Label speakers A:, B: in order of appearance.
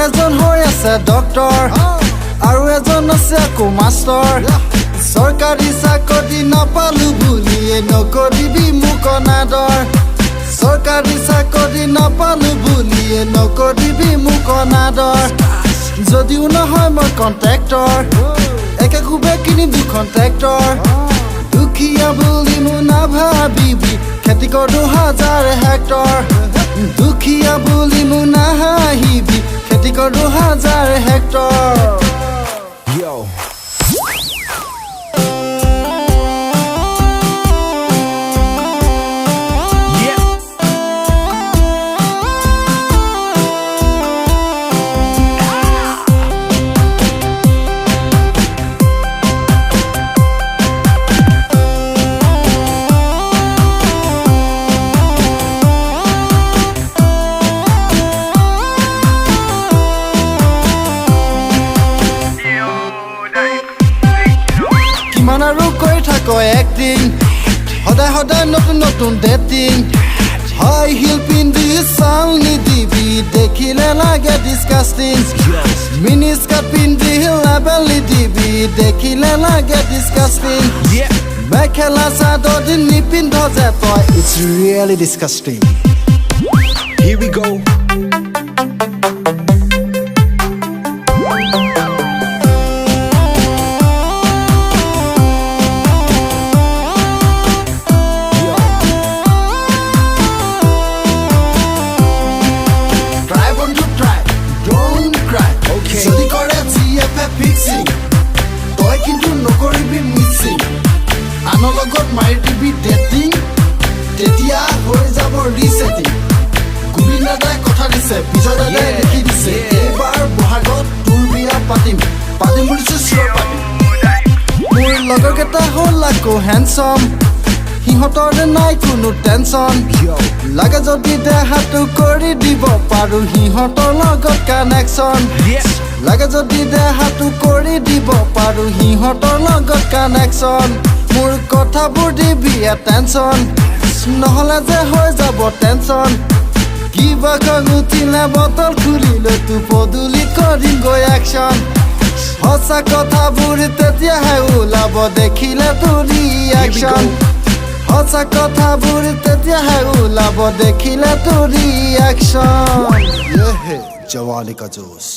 A: এজন হৈ আছে ডক্টৰ আৰু এজন আছে আকৌ মাষ্টৰ চৰকাৰী চাকৰি নাপালো বুলিয়ে নকৰিবি মোক অনাদৰ চৰকাৰী চাকৰি নাপালো বুলিয়ে নকৰিবি মোক অনাদৰ যদিও নহয় মই কণ্ট্ৰেক্টৰ একে খুবে কিনিম দুখন ট্ৰেক্টৰ দুখীয়া বুলি মোৰ নাভাবিবি খেতি কৰোঁ 1000 হেক্টৰ দুখীয়া বুলি মোৰ নাহাহিবি খেতি কৰোঁ 1000 হেক্টৰ কিমান আৰু কৰি থাক এক্টিং সদায় সদায় নতুন নতুন ডেটিং হাই হিল পিন্ধি চাল নিদিবি দেখিলে লাগে ডিছকাষ্টিং মিনি স্কাৰ্ট পিন্ধি লেবেল নিদিবি দেখিলে লাগে ডিছকাষ্টিং মেখেলা চাদৰ নিপিন্ধ যে তই it's really disgusting
B: Here we go.
A: যদি কৰে জিএফে ফিক্সিং তই কিন্তু নকৰিবি মিক্সিং আনৰ লগত মাৰি দিবি ডেটিং তেতিয়া হৈ যাব ৰিছেটিং গোবিন্দ দাদাই কথা দিছে বিজয় দাদাই লিখি দিছে এইবাৰ বহাগত তোৰ বিয়া পাতিম বুলিছোঁ চিঞৰ পাতিম মোৰ লগৰকেইটা হ'ল আকৌ হেণ্ডছম সিহঁতৰ নাই কোনো টেনচন লাগে যদি দেহাটো কৰি দিব পাৰো সিহঁতৰ লগত কানেকশ্যন লাগে যদি দেহাটো কৰি দিব পাৰো সিহঁতৰ লগত কানেকশ্যন মোৰ কথাবোৰ দিবি টেনচন নহ'লে যে হৈ যাব টেনচন কিবা খং উঠিলে বটল খুলিলৈ তো পদূলিত কৰিম গৈ একশ্যন সঁচা কথাবোৰ তেতিয়াহে ওলাব দেখিলে তোৰ ৰিয়েকশ্যন সঁচা কথাবোৰ তেতিয়াহে ওলাব দেখিলে তোৰ ৰিয়েকশ্যন জৱানী কা জোছ